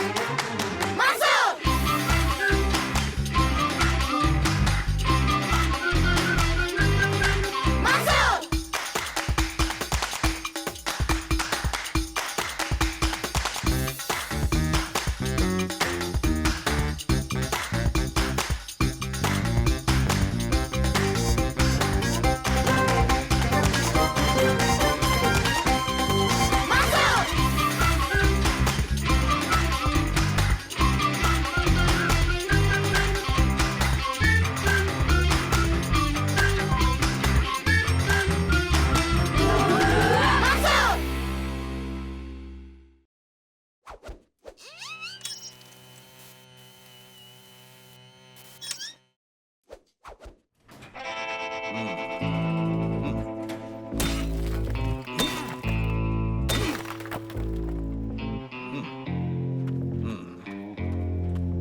Masuk! Masuk! Masuk! Masuk!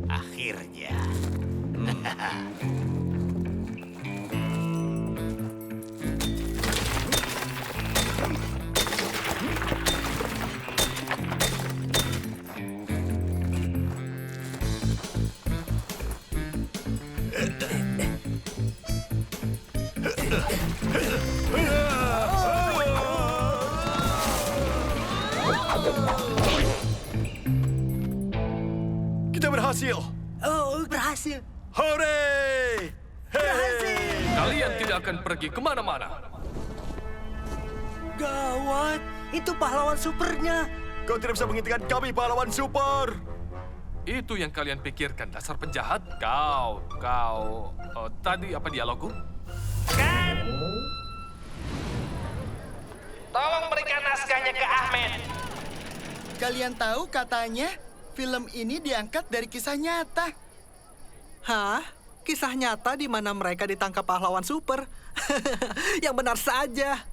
Akhirnya. Kita berhasil. Oh, berhasil. Hore! Berhasil. Kalian tidak akan pergi kemana-mana. Gawat, itu pahlawan supernya. Kau tidak bisa menghentikan kami, pahlawan super. Itu yang kalian pikirkan, dasar penjahat? Tadi apa dialogku? Tolong berikan naskahnya ke Ahmed. Kalian tahu katanya film ini diangkat dari kisah nyata. Hah? Kisah nyata di mana mereka ditangkap pahlawan super? Yang benar saja.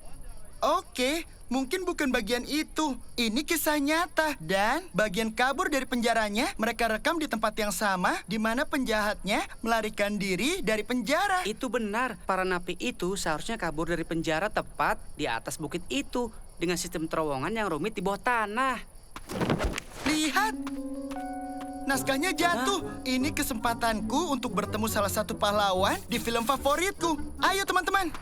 Oke, mungkin bukan bagian itu. Ini kisah nyata. Dan bagian kabur dari penjaranya mereka rekam di tempat yang sama di mana penjahatnya melarikan diri dari penjara. Itu benar, para napi itu seharusnya kabur dari penjara tepat di atas bukit itu dengan sistem terowongan yang rumit di bawah tanah. Lihat, naskahnya jatuh. Ini kesempatanku untuk bertemu salah satu pahlawan di film favoritku. Ayo teman-teman.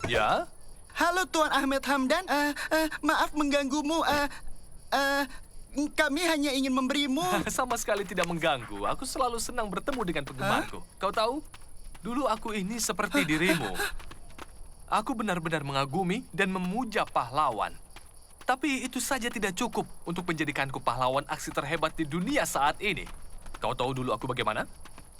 Ya? Halo Tuan Ahmed Hamdan, maaf mengganggumu. Kami hanya ingin memberimu. Sama sekali tidak mengganggu. Aku selalu senang bertemu dengan penggemarku. Kau tahu, dulu aku ini seperti dirimu. Aku benar-benar mengagumi dan memuja pahlawan. Tapi itu saja tidak cukup untuk menjadikanku pahlawan aksi terhebat di dunia saat ini. Kau tahu dulu aku bagaimana?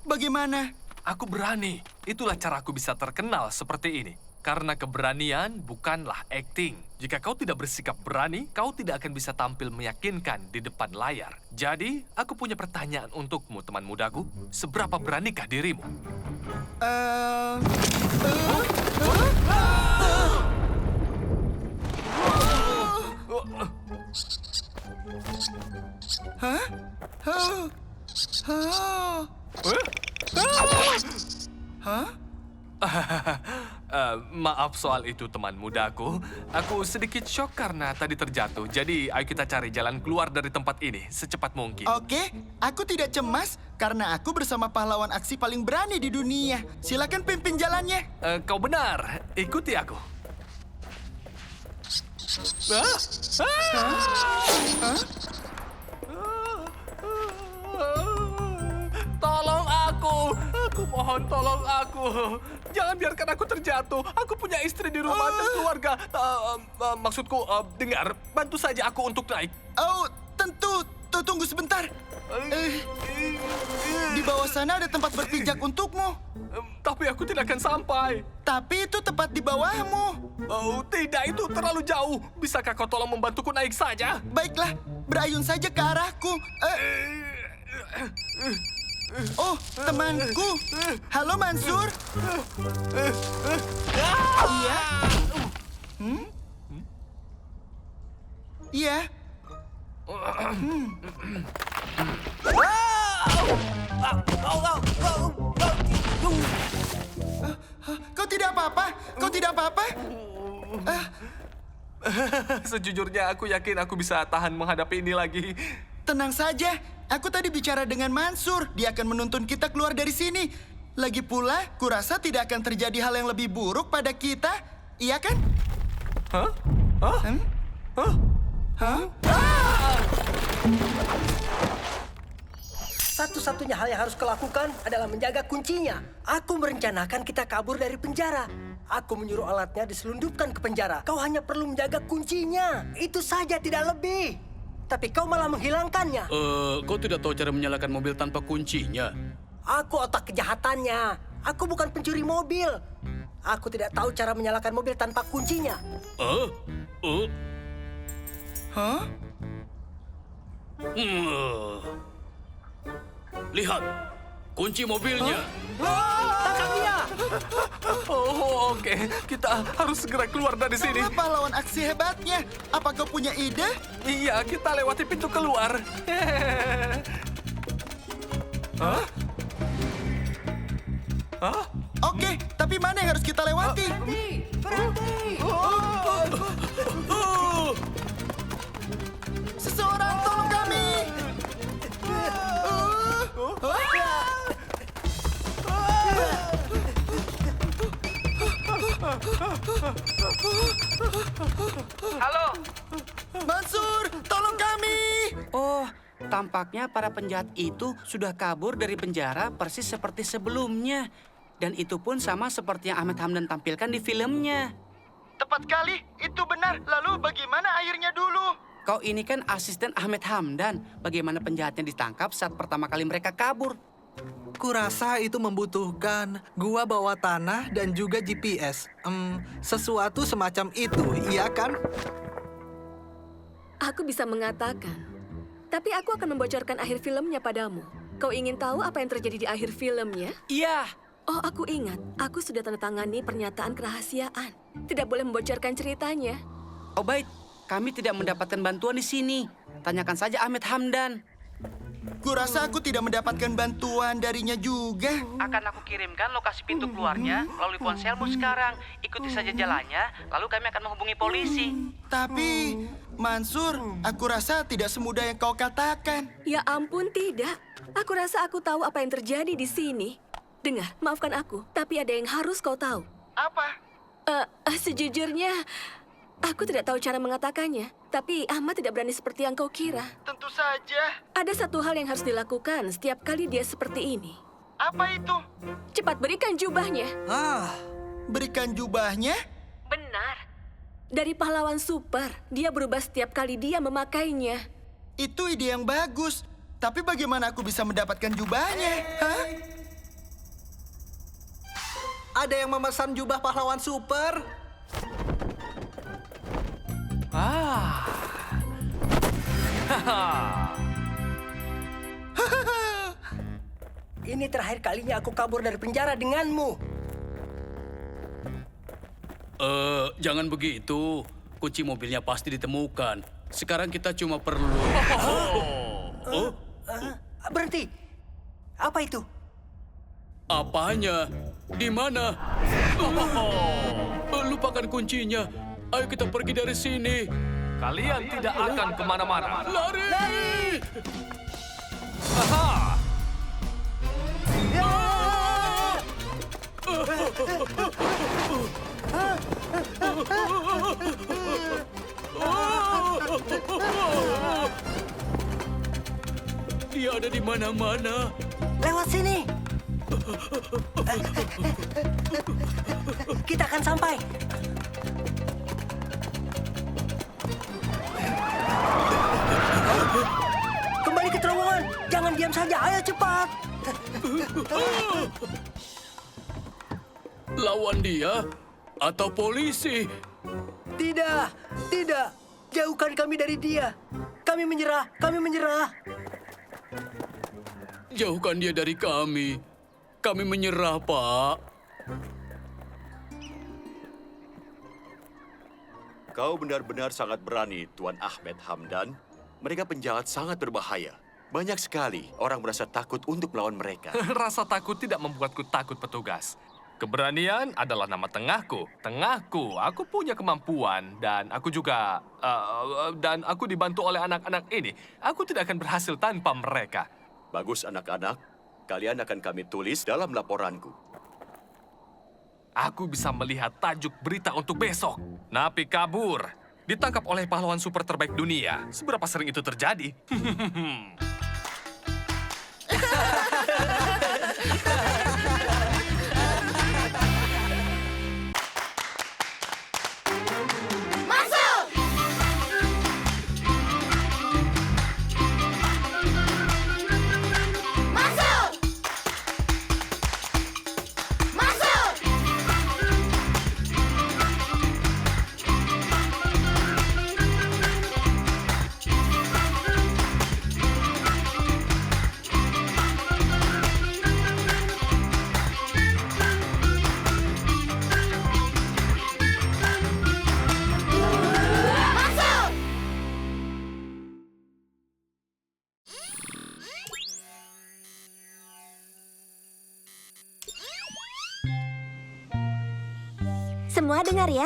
Bagaimana? Aku berani. Itulah cara aku bisa terkenal seperti ini. Karena keberanian bukanlah akting. Jika kau tidak bersikap berani, kau tidak akan bisa tampil meyakinkan di depan layar. Jadi, aku punya pertanyaan untukmu, teman mudaku. Seberapa beranikah dirimu? Maaf soal itu, teman mudaku. Aku sedikit shock karena tadi terjatuh. Jadi, ayo kita cari jalan keluar dari tempat ini secepat mungkin. Oke, aku tidak cemas karena aku bersama pahlawan aksi paling berani di dunia. Silakan pimpin jalannya. Kau benar. Ikuti aku. Tolong aku. Aku mohon tolong aku. Jangan biarkan aku terjatuh. Aku punya istri di rumah dan keluarga. Maksudku, dengar. Bantu saja aku untuk naik. Oh, tentu. Tunggu sebentar. Di bawah sana ada tempat berpijak untukmu. Tapi aku tidak akan sampai. Tapi itu tepat di bawahmu. Oh, tidak. Itu terlalu jauh. Bisakah kau tolong membantuku naik saja? Baiklah, berayun saja ke arahku. Oh, temanku. Halo, Mansur. Iya? Iya. Kau tidak apa-apa? Kau tidak apa-apa? Sejujurnya aku yakin aku bisa tahan menghadapi ini lagi. Tenang saja, aku tadi bicara dengan Mansur. Dia akan menuntun kita keluar dari sini. Lagi pula, kurasa tidak akan terjadi hal yang lebih buruk pada kita. Iya kan? Hah? Hah? Hmm? Hah? Hah? Satu-satunya hal yang harus kau lakukan adalah menjaga kuncinya. Aku merencanakan kita kabur dari penjara. Aku menyuruh alatnya diselundupkan ke penjara. Kau hanya perlu menjaga kuncinya. Itu saja, tidak lebih. Tapi kau malah menghilangkannya. Kau tidak tahu cara menyalakan mobil tanpa kuncinya? Aku otak kejahatannya. Aku bukan pencuri mobil. Aku tidak tahu cara menyalakan mobil tanpa kuncinya. Hah? Lihat, kunci mobilnya. Tangkap dia! Oh, oke. Kita harus segera keluar dari sini. Apa pahlawan aksi hebatnya? Apa kau punya ide? Iya, kita lewati pintu keluar. Hah? Hah? Oke, tapi mana yang harus kita lewati? Berhenti! Seseorang tolong kami! Halo. Mansur, tolong kami! Oh, tampaknya para penjahat itu sudah kabur dari penjara persis seperti sebelumnya. Dan itu pun sama seperti yang Ahmed Hamdan tampilkan di filmnya. Tepat kali, itu benar. Lalu bagaimana akhirnya dulu? Kau ini kan asisten Ahmed Hamdan. Bagaimana penjahatnya ditangkap saat pertama kali mereka kabur? Kurasa itu membutuhkan gua bawah tanah dan juga GPS. Sesuatu semacam itu, iya kan? Aku bisa mengatakan. Tapi aku akan membocorkan akhir filmnya padamu. Kau ingin tahu apa yang terjadi di akhir filmnya? Iya. Oh, aku ingat. Aku sudah tanda tangani pernyataan kerahasiaan. Tidak boleh membocorkan ceritanya. Oh baik, kami tidak mendapatkan bantuan di sini. Tanyakan saja Ahmed Hamdan. Kurasa aku tidak mendapatkan bantuan darinya juga. Akan aku kirimkan lokasi pintu keluarnya melalui ponselmu sekarang. Ikuti saja jalannya, lalu kami akan menghubungi polisi. Tapi, Mansur, aku rasa tidak semudah yang kau katakan. Ya ampun, tidak. Aku rasa aku tahu apa yang terjadi di sini. Dengar, maafkan aku, tapi ada yang harus kau tahu. Apa? Sejujurnya, aku tidak tahu cara mengatakannya. Tapi Ahmad tidak berani seperti yang kau kira. Tentu saja. Ada satu hal yang harus dilakukan setiap kali dia seperti ini. Apa itu? Cepat berikan jubahnya. Berikan jubahnya? Benar. Dari pahlawan super, dia berubah setiap kali dia memakainya. Itu ide yang bagus. Tapi bagaimana aku bisa mendapatkan jubahnya? Hah? Ada yang memesan jubah pahlawan super? Ini terakhir kalinya aku kabur dari penjara denganmu. Jangan begitu. Kunci mobilnya pasti ditemukan. Sekarang kita cuma perlu... Berhenti. Apa itu? Apanya? Di mana? Lupakan kuncinya. Ayo kita pergi dari sini. Kalian tidak akan kemana-mana. Lari! Aha! Dia ada di mana-mana. Lewat sini. Kita akan sampai. Kembali ke terowongan. Jangan diam saja. Ayo cepat. Lawan dia atau polisi? Tidak, tidak. Jauhkan kami dari dia. Kami menyerah, kami menyerah. Jauhkan dia dari kami. Kami menyerah, Pak. Kau benar-benar sangat berani, Tuan Ahmed Hamdan. Mereka penjahat sangat berbahaya. Banyak sekali orang merasa takut untuk melawan mereka. Rasa takut tidak membuatku takut, petugas. Keberanian adalah nama tengahku. Tengahku, aku punya kemampuan dan aku juga dan aku dibantu oleh anak-anak ini. Aku tidak akan berhasil tanpa mereka. Bagus anak-anak, kalian akan kami tulis dalam laporanku. Aku bisa melihat tajuk berita untuk besok. Napi kabur, ditangkap oleh pahlawan super terbaik dunia. Seberapa sering itu terjadi? Semua dengar ya.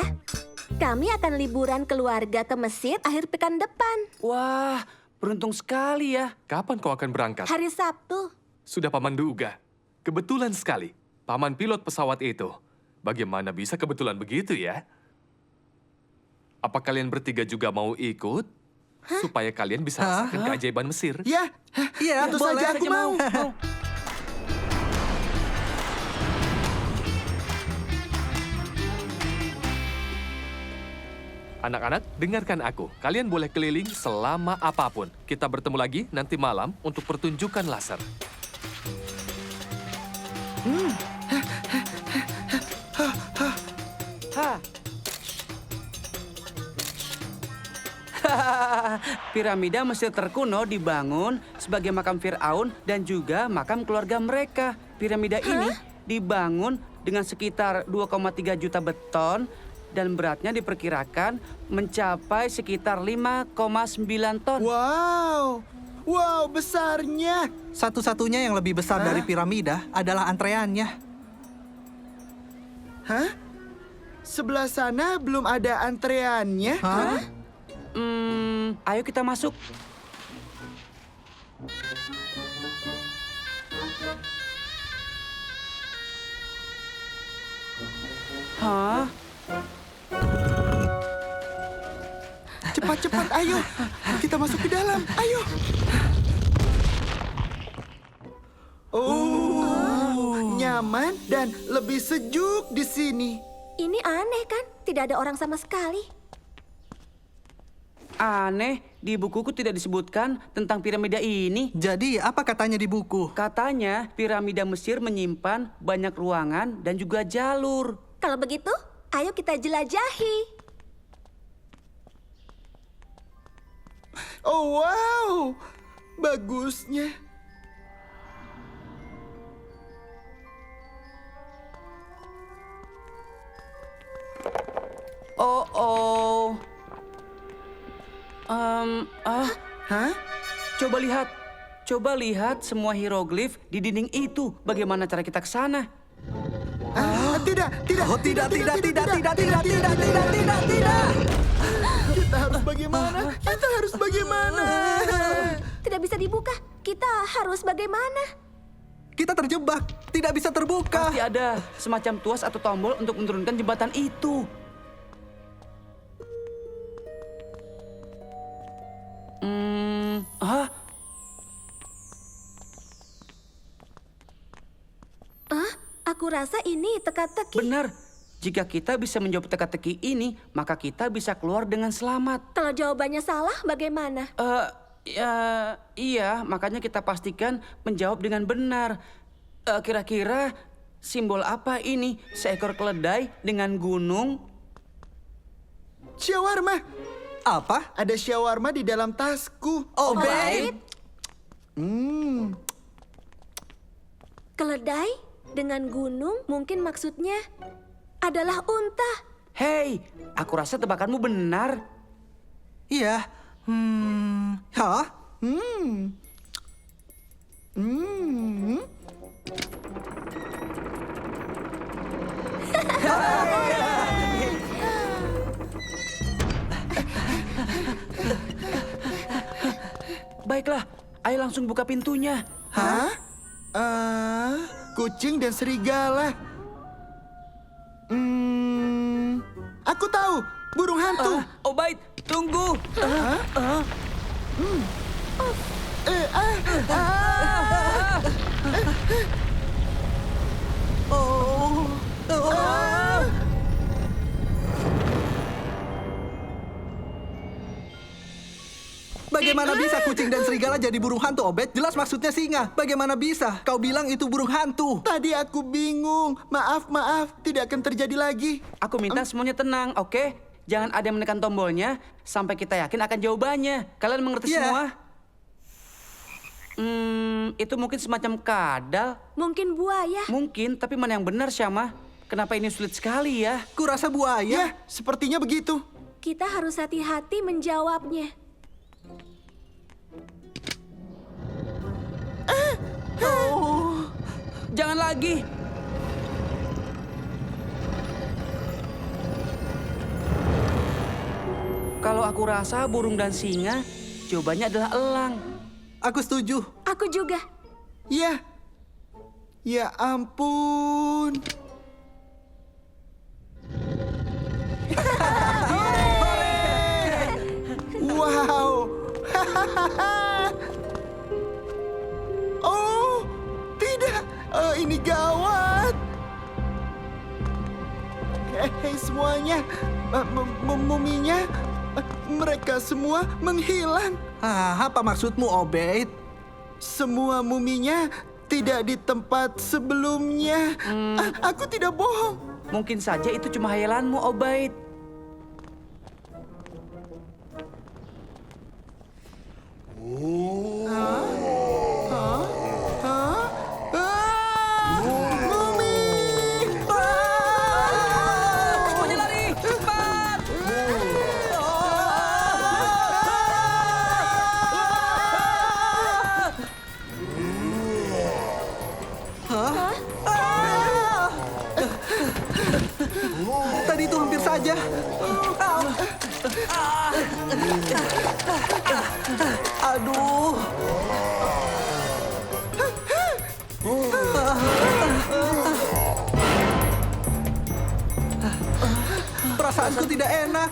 Kami akan liburan keluarga ke Mesir akhir pekan depan. Wah, beruntung sekali ya. Kapan kau akan berangkat? Hari Sabtu. Sudah Paman duga. Kebetulan sekali. Paman pilot pesawat itu. Bagaimana bisa kebetulan begitu ya? Apa kalian bertiga juga mau ikut? Supaya kalian bisa rasakan keajaiban Mesir. Ya, Iya, tentu boleh. saja aku mau. Anak-anak, dengarkan aku. Kalian boleh keliling selama apapun. Kita bertemu lagi nanti malam untuk pertunjukan laser. Piramida Mesir terkuno dibangun sebagai makam Fir'aun dan juga makam keluarga mereka. Piramida ini dibangun dengan sekitar 2,3 juta beton dan beratnya diperkirakan mencapai sekitar 5,9 ton. Wow, besarnya. Satu-satunya yang lebih besar dari piramida adalah antreannya. Hah? Sebelah sana belum ada antreannya? Ayo kita masuk. Hah? Cepat, ayo. Kita masuk ke dalam, ayo. Nyaman dan lebih sejuk di sini. Ini aneh kan? Tidak ada orang sama sekali. Aneh, di bukuku tidak disebutkan tentang piramida ini. Jadi, apa katanya di buku? Katanya piramida Mesir menyimpan banyak ruangan dan juga jalur. Kalau begitu, ayo kita jelajahi. Oh, wow. Bagusnya. Oh. Hah? Coba lihat semua hieroglif di dinding itu. Bagaimana cara kita ke sana? Tidak. Oh, tidak. Kita harus bagaimana? Tidak bisa dibuka. Kita harus bagaimana? Kita terjebak, tidak bisa terbuka. Pasti ada semacam tuas atau tombol untuk menurunkan jembatan itu. Aku rasa ini teka-teki. Benar. Jika kita bisa menjawab teka-teki ini, maka kita bisa keluar dengan selamat. Kalau jawabannya salah, bagaimana? Iya, makanya kita pastikan menjawab dengan benar. Kira-kira simbol apa ini? Seekor keledai dengan gunung? Shawarma. Apa? Ada shawarma di dalam tasku. Oh, babe. Keledai dengan gunung mungkin maksudnya adalah unta. Hei, aku rasa tebakanmu benar. Iya. Hah? Baiklah, ayo langsung buka pintunya. Hah? Kucing dan serigala. Aku tahu, burung hantu. Obaid, tunggu. Bagaimana bisa kucing dan serigala jadi burung hantu, Obed? Jelas maksudnya singa. Bagaimana bisa? Kau bilang itu burung hantu. Tadi aku bingung. Maaf, tidak akan terjadi lagi. Aku minta semuanya tenang, oke? Jangan ada yang menekan tombolnya sampai kita yakin akan jawabannya. Kalian mengerti Iya. semua? Itu mungkin semacam kadal. Mungkin buaya. Mungkin, tapi mana yang benar, Syama? Kenapa ini sulit sekali ya? Kurasa buaya. Ya, sepertinya begitu. Kita harus hati-hati menjawabnya. Jangan lagi. Kalau aku rasa burung dan singa, jawabannya adalah elang. Aku setuju. Aku juga. Ya. Ya ampun. Wow. Oh, tidak. Ini gawat. Hei semuanya. Muminya. Mereka semua menghilang. Apa maksudmu, Obed? Semua muminya tidak di tempat sebelumnya. Aku tidak bohong. Mungkin saja itu cuma hayalanmu, Obaid. Mumi! Semuanya lari, cepat! Tadi itu hampir saja. Aduh. Perasaanku tidak enak.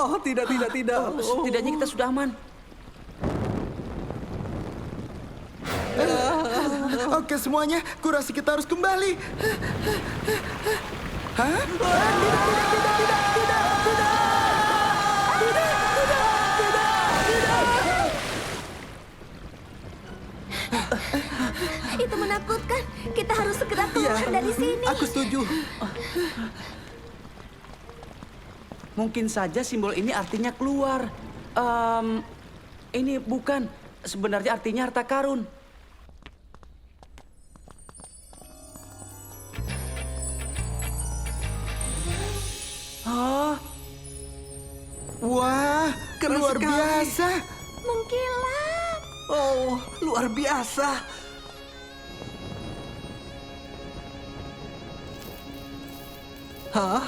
Oh, tidak. Setidaknya kita sudah aman. Oke semuanya, kurasa kita harus kembali. Hah? Itu menakutkan. Kita harus segera keluar dari sini. Aku setuju. Mungkin saja simbol ini artinya keluar. Ini bukan. Sebenarnya artinya harta karun. Wah, Keren luar sekali. biasa. Mengkilat. Oh, luar biasa. Hah?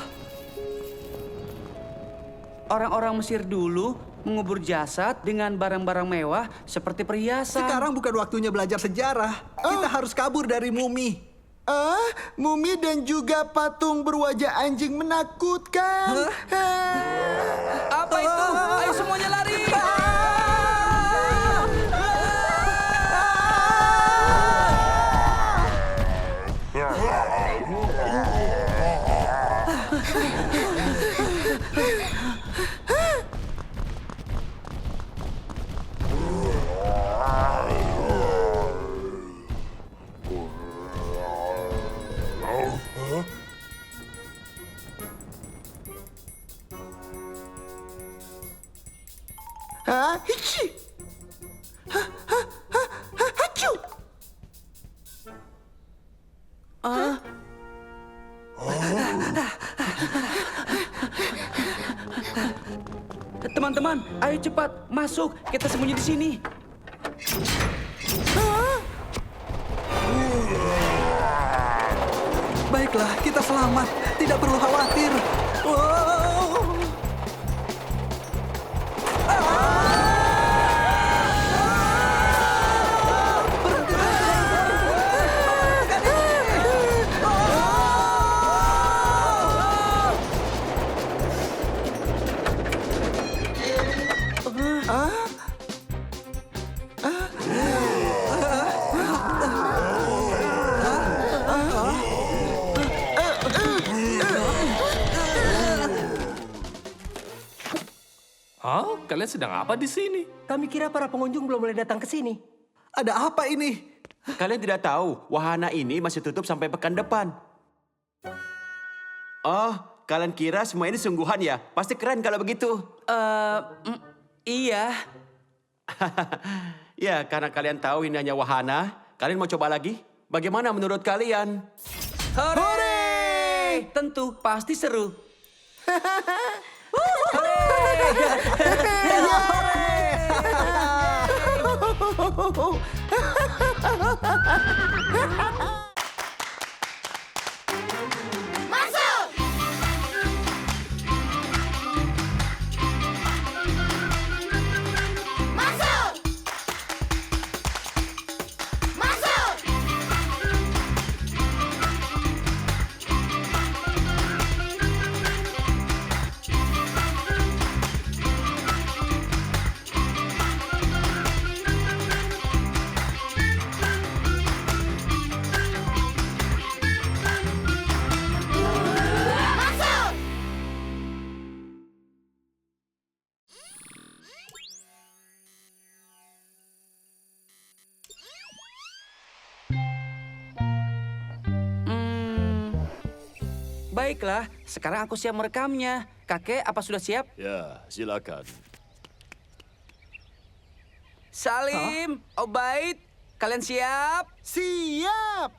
Orang-orang Mesir dulu mengubur jasad dengan barang-barang mewah seperti perhiasan. Sekarang bukan waktunya belajar sejarah. Kita harus kabur dari mumi. Mumi dan juga patung berwajah anjing menakutkan. Apa itu? Ayo semuanya lari! Ayo cepat, masuk. Kita sembunyi di sini. Baiklah, kita selamat. Tidak perlu khawatir. Wow. Hah? Kalian sedang apa di sini? Kami kira para pengunjung belum boleh datang ke sini. Ada apa ini? Kalian tidak tahu, wahana ini masih tutup sampai pekan depan. Oh, kalian kira semua ini sungguhan ya? Pasti keren kalau begitu. Iya. Ya, karena kalian tahu ini hanya wahana, kalian mau coba lagi? Bagaimana menurut kalian? Hore! Tentu, pasti seru. Baiklah, sekarang aku siap merekamnya. Kakek, apa sudah siap? Ya, silakan. Salim, Obaid, kalian siap? Siap!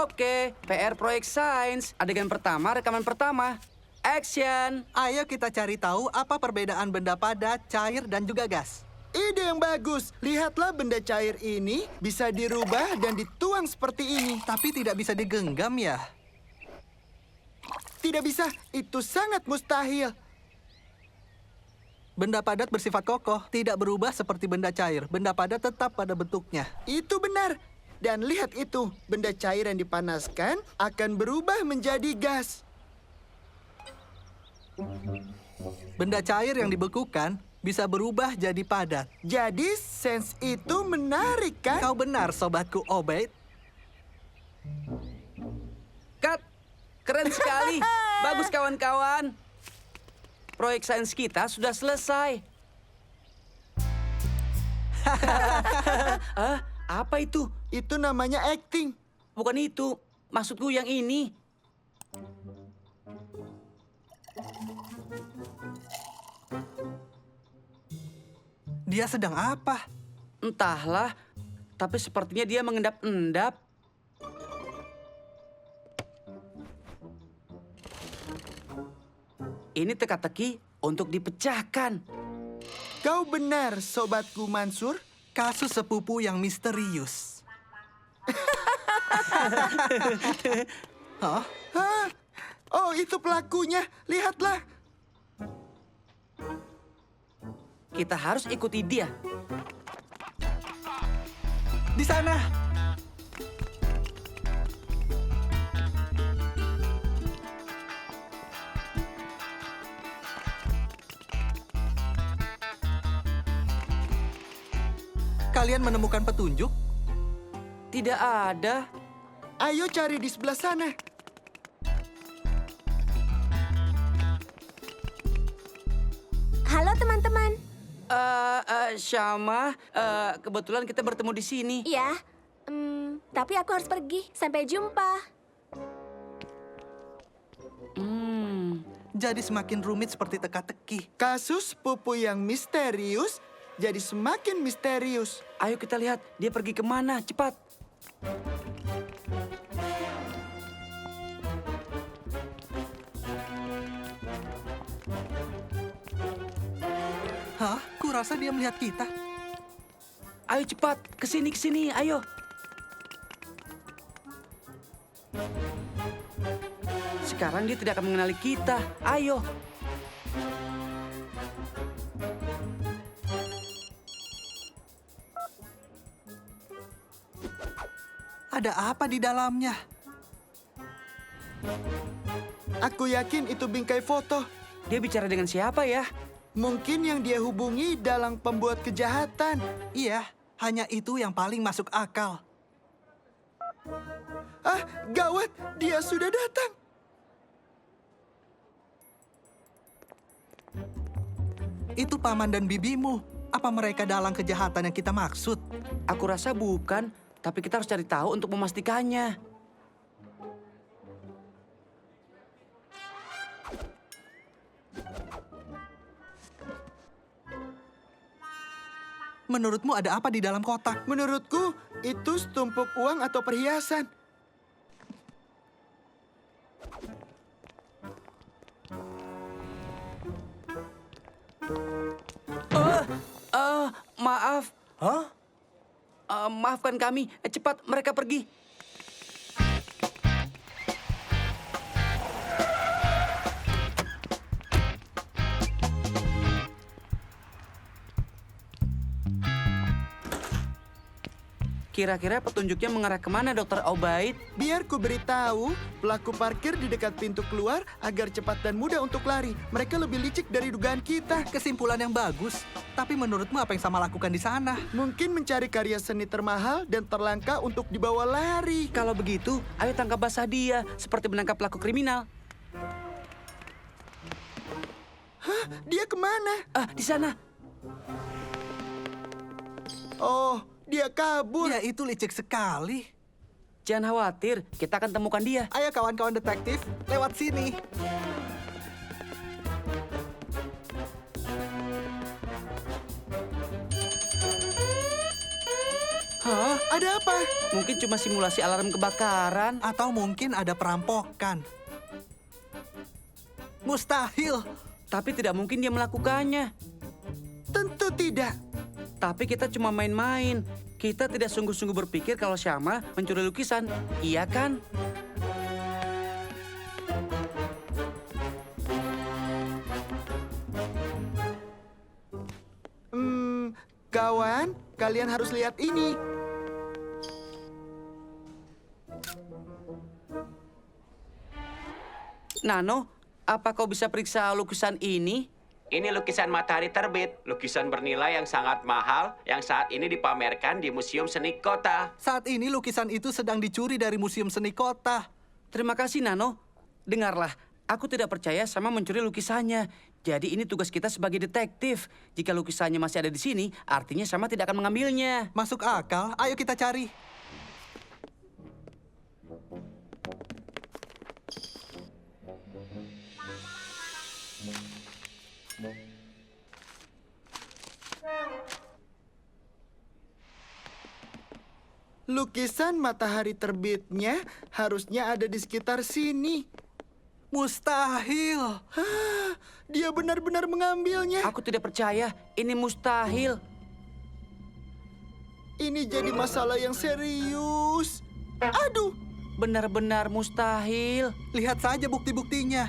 Oke, PR proyek sains. Adegan pertama, rekaman pertama. Action! Ayo kita cari tahu apa perbedaan benda padat, cair, dan juga gas. Ide yang bagus. Lihatlah benda cair ini bisa dirubah dan dituang seperti ini. Tapi tidak bisa digenggam ya? Tidak bisa, itu sangat mustahil. Benda padat bersifat kokoh, tidak berubah seperti benda cair. Benda padat tetap pada bentuknya. Itu benar. Dan lihat itu, benda cair yang dipanaskan akan berubah menjadi gas. Benda cair yang dibekukan bisa berubah jadi padat. Jadi, sains itu menarik, kan? Kau benar, sobatku Obaid. Cut! Keren sekali. Bagus kawan-kawan. Proyek sains kita sudah selesai. Apa itu? Itu namanya acting. Bukan itu. Maksudku yang ini. Dia sedang apa? Entahlah, tapi sepertinya dia mengendap-endap. Ini teka-teki untuk dipecahkan. Kau benar, sobatku Mansur. Kasus sepupu yang misterius. Hah? Hah? Oh, itu pelakunya. Lihatlah. Kita harus ikuti dia. Di sana. Kalian menemukan petunjuk? Tidak ada. Ayo cari di sebelah sana. Halo teman-teman. Syama, kebetulan kita bertemu di sini. Ya, tapi aku harus pergi. Sampai jumpa. Jadi semakin rumit seperti teka-teki. Kasus sepupu yang misterius jadi semakin misterius. Ayo kita lihat, dia pergi kemana? Cepat. rasa dia melihat kita. Ayo cepat, kesini, ayo. Sekarang dia tidak akan mengenali kita. Ayo. Ada apa di dalamnya? Aku yakin itu bingkai foto. Dia bicara dengan siapa ya? Mungkin yang dia hubungi dalang pembuat kejahatan. Iya, hanya itu yang paling masuk akal. Ah, gawat, dia sudah datang. Itu paman dan bibimu. Apa mereka dalang kejahatan yang kita maksud? Aku rasa bukan, tapi kita harus cari tahu untuk memastikannya. Menurutmu ada apa di dalam kotak? Menurutku, itu setumpuk uang atau perhiasan. Maaf. Hah? Maafkan kami. Cepat, mereka pergi. Kira-kira petunjuknya mengarah kemana, Dokter Obaid? Biar ku beritahu, pelaku parkir di dekat pintu keluar agar cepat dan mudah untuk lari. Mereka lebih licik dari dugaan kita. Kesimpulan yang bagus. Tapi menurutmu apa yang sama lakukan di sana? Mungkin mencari karya seni termahal dan terlangka untuk dibawa lari. Kalau begitu, ayo tangkap basah dia, seperti menangkap pelaku kriminal. Hah? Dia kemana? Di sana. Oh, dia kabur. Ya, itu licik sekali. Jangan khawatir, kita akan temukan dia. Ayo kawan-kawan detektif, lewat sini. Hah? Ada apa? Mungkin cuma simulasi alarm kebakaran. Atau mungkin ada perampokan. Mustahil. Tapi tidak mungkin dia melakukannya. Tentu tidak. Tapi kita cuma main-main. Kita tidak sungguh-sungguh berpikir kalau Syama mencuri lukisan. Iya kan? Kawan, kalian harus lihat ini. Nano, apa kau bisa periksa lukisan ini? Ini lukisan matahari terbit, lukisan bernilai yang sangat mahal yang saat ini dipamerkan di Museum Seni Kota. Saat ini lukisan itu sedang dicuri dari Museum Seni Kota. Terima kasih, Nano. Dengarlah, aku tidak percaya sama mencuri lukisannya. Jadi ini tugas kita sebagai detektif. Jika lukisannya masih ada di sini, artinya Sama tidak akan mengambilnya. Masuk akal, ayo kita cari. Lukisan matahari terbitnya harusnya ada di sekitar sini. Mustahil. Hah, dia benar-benar mengambilnya. Aku tidak percaya, ini mustahil. Ini jadi masalah yang serius. Aduh, Benar-benar mustahil. Lihat saja bukti-buktinya.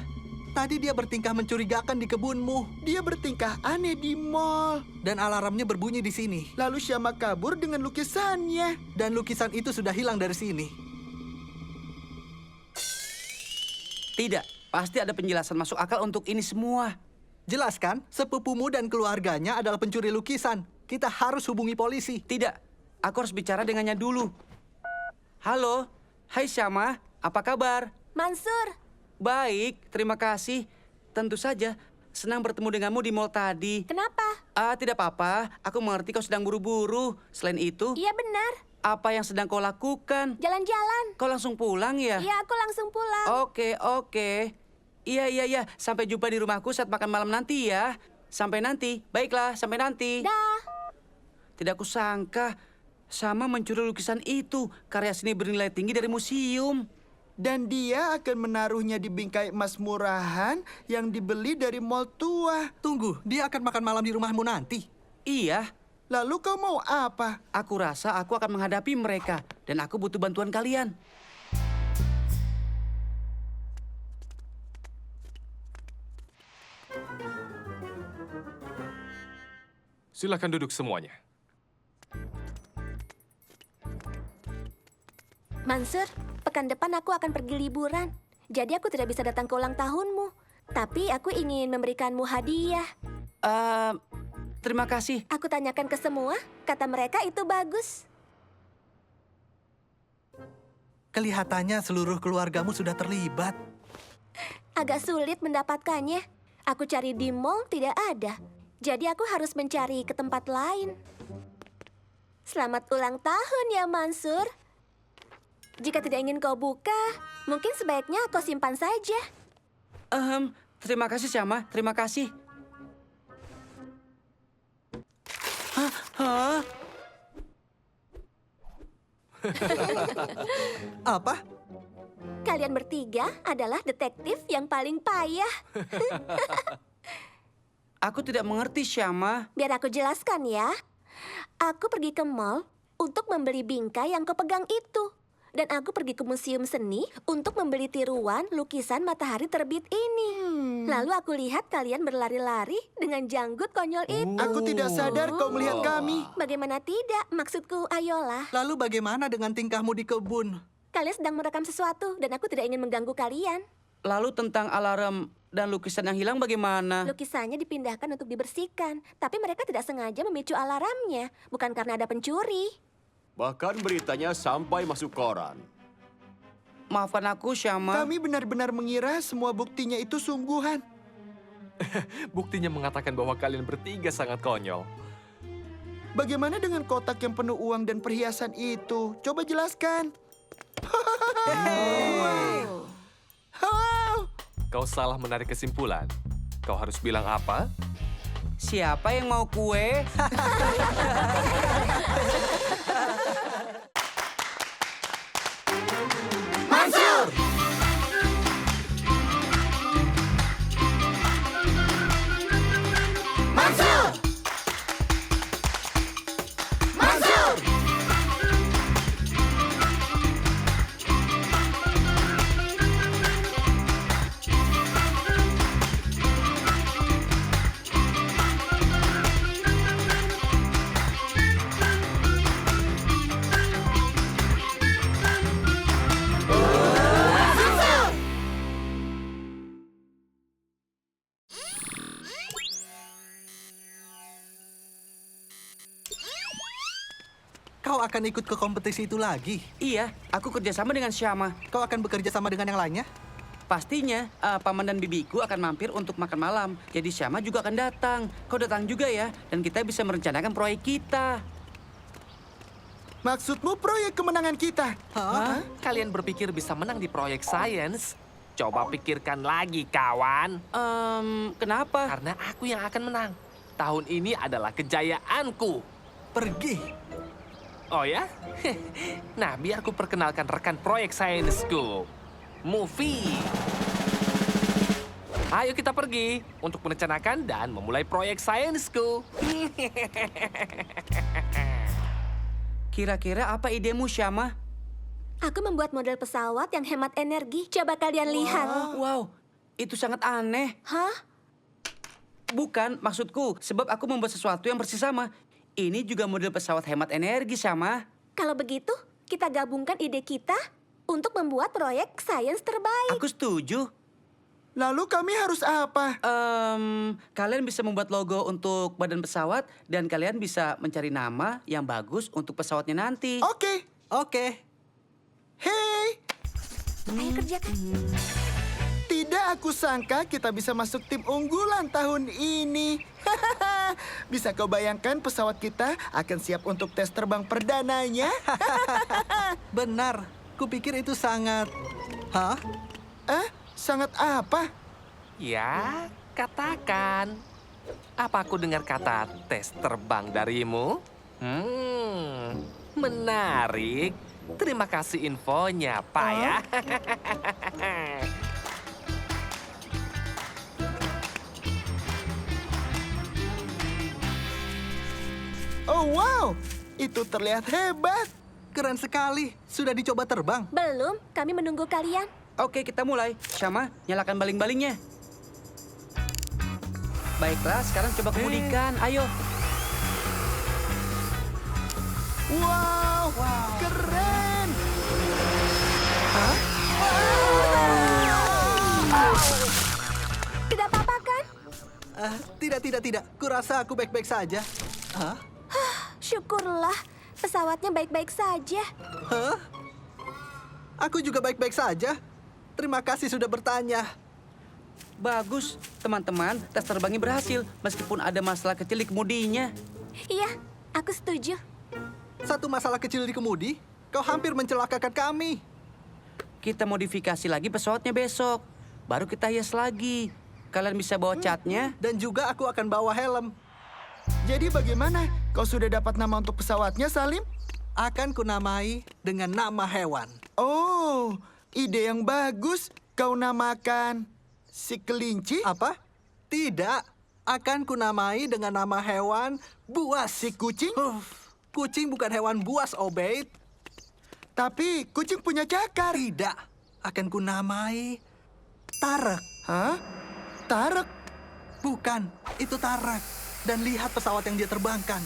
Tadi dia bertingkah mencurigakan di kebunmu. dia bertingkah aneh di mall. Dan alarmnya berbunyi di sini. Lalu Syama kabur dengan lukisannya. Dan lukisan itu sudah hilang dari sini. Tidak, pasti ada penjelasan masuk akal untuk ini semua. Jelaskan, sepupumu dan keluarganya adalah pencuri lukisan. Kita harus hubungi polisi. Tidak, aku harus bicara dengannya dulu. Halo, hai Syama, apa kabar? Mansur, Baik, terima kasih. Tentu saja, senang bertemu denganmu di mall tadi. kenapa? Tidak apa-apa, aku mengerti kau sedang buru-buru. Selain itu, Iya benar, apa yang sedang kau lakukan? jalan-jalan. Kau langsung pulang ya? Iya, aku langsung pulang. Oke. Iya. Sampai jumpa di rumahku saat makan malam nanti ya. Sampai nanti. Baiklah, sampai nanti. Dah. Tidak kusangka Sama mencuri lukisan itu. Karya seni bernilai tinggi dari museum. Dan dia akan menaruhnya di bingkai emas murahan yang dibeli dari mall tua. Tunggu, dia akan makan malam di rumahmu nanti. Iya, Lalu kau mau apa? aku rasa aku akan menghadapi mereka dan aku butuh bantuan kalian. Silakan duduk semuanya. Mansur, pekan depan aku akan pergi liburan. Jadi aku tidak bisa datang ke ulang tahunmu. Tapi aku ingin memberikanmu hadiah. Terima kasih. Aku tanyakan ke semua, kata mereka itu bagus. Kelihatannya seluruh keluargamu sudah terlibat. Agak sulit mendapatkannya. Aku cari di mall, tidak ada. Jadi aku harus mencari ke tempat lain. Selamat ulang tahun ya, Mansur. Jika tidak ingin kau buka, mungkin sebaiknya kau simpan saja. Terima kasih, Syama. Terima kasih. Hah? Apa? Kalian bertiga adalah detektif yang paling payah. Aku tidak mengerti, Syama. Biar aku jelaskan ya. Aku pergi ke mall untuk membeli bingkai yang kau pegang itu. Dan aku pergi ke museum seni untuk membeli tiruan lukisan matahari terbit ini. Lalu aku lihat kalian berlari-lari dengan janggut konyol itu. Aku tidak sadar kau melihat kami. Bagaimana tidak? Maksudku, ayolah. Lalu bagaimana dengan tingkahmu di kebun? Kalian sedang merekam sesuatu dan aku tidak ingin mengganggu kalian. Lalu tentang alarm dan lukisan yang hilang bagaimana? Lukisannya dipindahkan untuk dibersihkan. Tapi mereka tidak sengaja memicu alarmnya. Bukan karena ada pencuri. Bahkan beritanya sampai masuk koran. Maafkan aku, Syama. Kami benar-benar mengira semua buktinya itu sungguhan. Buktinya mengatakan bahwa kalian bertiga sangat konyol. Bagaimana dengan kotak yang penuh uang dan perhiasan itu? Coba jelaskan. Kau salah menarik kesimpulan. Kau harus bilang apa? Siapa yang mau kue? Mansur! Mansur! Mansur! Kau akan ikut ke kompetisi itu lagi? Iya, aku kerjasama dengan Syama. Kau akan bekerja sama dengan yang lainnya? Pastinya, Paman dan bibiku akan mampir untuk makan malam. Jadi Syama juga akan datang. Kau datang juga ya, dan kita bisa merencanakan proyek kita. Maksudmu proyek kemenangan kita? Hah? Kalian berpikir bisa menang di proyek sains? Coba pikirkan lagi, kawan. Kenapa? Karena aku yang akan menang. Tahun ini adalah kejayaanku. Pergi. Oh ya? Nah, biar ku perkenalkan rekan proyek sainsku. Movie. Ayo kita pergi untuk merencanakan dan memulai proyek sainsku. Kira-kira apa idemu, Syama? Aku membuat model pesawat yang hemat energi. Coba kalian lihat. Wow, itu sangat aneh. Hah? Bukan, maksudku, sebab aku membuat sesuatu yang persis sama. Ini juga model pesawat hemat energi, Syama. Kalau begitu, kita gabungkan ide kita untuk membuat proyek sains terbaik. Aku setuju. Lalu kami harus apa? Kalian bisa membuat logo untuk badan pesawat dan kalian bisa mencari nama yang bagus untuk pesawatnya nanti. Oke. Hei, Ayo kerjakan. tidak aku sangka kita bisa masuk tim unggulan tahun ini. Bisa kau bayangkan pesawat kita akan siap untuk tes terbang perdananya? Benar. Kupikir itu sangat... Hah? Sangat apa? Ya, katakan. Apa aku dengar kata tes terbang darimu? Menarik. Terima kasih infonya, Pak ya. Oh, wow. Itu terlihat hebat. Keren sekali. Sudah dicoba terbang? Belum, kami menunggu kalian. Oke, kita mulai. Syama, nyalakan baling-balingnya. Baiklah, sekarang coba kemudikan. Ayo. Wow, keren. Tidak apa-apa kan? Tidak. Kurasa aku baik-baik saja. Hah? Syukurlah, pesawatnya baik-baik saja. Hah? Aku juga baik-baik saja. Terima kasih sudah bertanya. Bagus, teman-teman. Tes terbangnya berhasil, meskipun ada masalah kecil di kemudinya. Iya, aku setuju. Satu masalah kecil di kemudi, kau hampir mencelakakan kami. Kita modifikasi lagi pesawatnya besok. Baru kita hias lagi. Kalian bisa bawa catnya. Dan juga aku akan bawa helm. Jadi bagaimana? Kau sudah dapat nama untuk pesawatnya, Salim? Akan kunamai dengan nama hewan. Oh, ide yang bagus. Kau namakan si kelinci? Apa? Tidak. Akan kunamai dengan nama hewan buas. Si kucing? Kucing bukan hewan buas, Obeid. Tapi kucing punya cakar. Tidak. Akan kunamai Tarek. Hah? Tarek? Bukan, itu Tarek. Dan lihat pesawat yang dia terbangkan.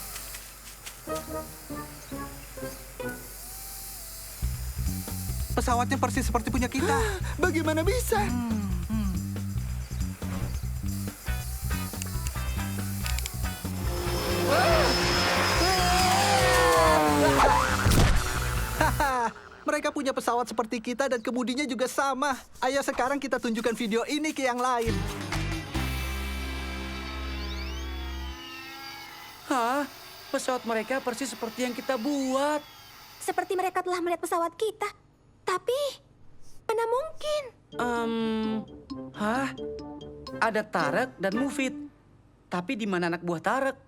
Pesawatnya persis seperti punya kita. Bagaimana bisa? Haha, mereka punya pesawat seperti kita dan kemudinya juga sama. Ayo sekarang kita tunjukkan video ini ke yang lain. Hah? Pesawat mereka persis seperti yang kita buat. Seperti mereka telah melihat pesawat kita. Tapi, mana mungkin? Hah? Ada Tarek dan Mufid. Tapi di mana anak buah Tarek?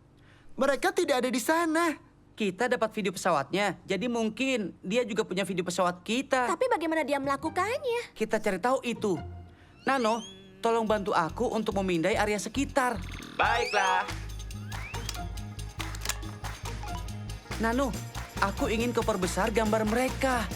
Mereka tidak ada di sana. Kita dapat video pesawatnya, jadi mungkin dia juga punya video pesawat kita. Tapi bagaimana dia melakukannya? Kita cari tahu itu. Nano, tolong bantu aku untuk memindai area sekitar. Baiklah. Nano, aku ingin kau perbesar gambar mereka.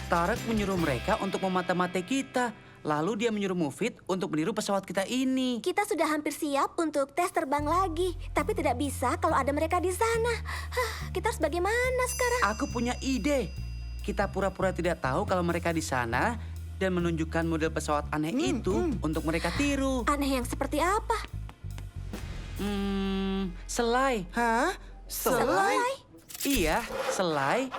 Tarek menyuruh mereka untuk memata-matai kita. Lalu dia menyuruh Mufid untuk meniru pesawat kita ini. Kita sudah hampir siap untuk tes terbang lagi. Tapi tidak bisa kalau ada mereka di sana. Kita harus bagaimana sekarang? Aku punya ide. Kita pura-pura tidak tahu kalau mereka di sana dan menunjukkan model pesawat aneh itu untuk mereka tiru. Aneh yang seperti apa? Selai. Hah? Selai? Iya, selai.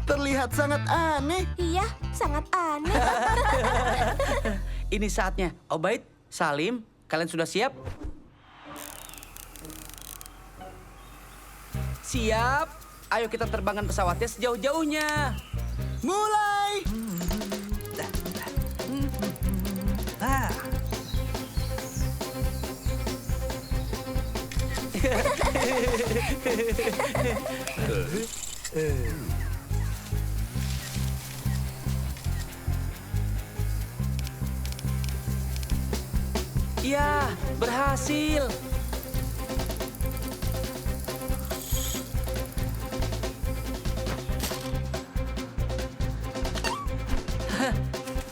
Terlihat sangat aneh. Iya, sangat aneh. Ini saatnya. Obaid, Salim, kalian sudah siap? Siap. Ayo kita terbangkan pesawatnya sejauh-jauhnya. Mulai! Ya, berhasil.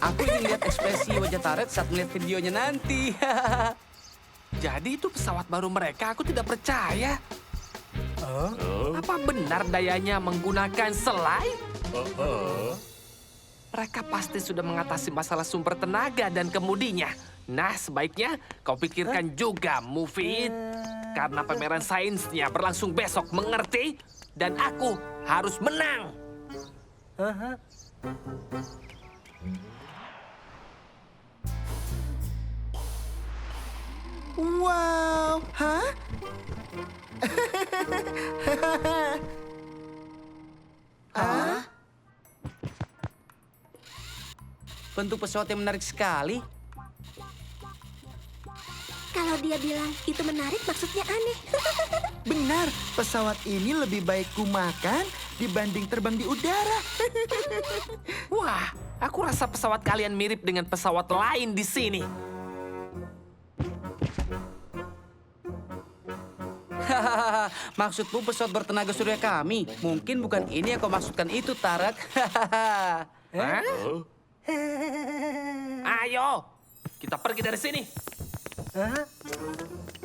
Aku ingin lihat ekspresi wajah Tarek saat melihat videonya nanti. Jadi itu pesawat baru mereka, aku tidak percaya. Apa benar dayanya menggunakan selai? Mereka pasti sudah mengatasi masalah sumber tenaga dan kemudinya. Nah, sebaiknya kau pikirkan juga, Mufid. Karena pameran sainsnya berlangsung besok, mengerti? Dan aku harus menang. Wow, hah? Bentuk pesawat yang menarik sekali. Kalau dia bilang itu menarik, maksudnya aneh. Benar, pesawat ini lebih baik kumakan dibanding terbang di udara. Wah, aku rasa pesawat kalian mirip dengan pesawat lain di sini. Hahaha, maksudmu pesawat bertenaga surya kami? Mungkin bukan ini yang kau maksudkan itu, Tarak. Hahaha. Hah? Ayo, kita pergi dari sini. Hah?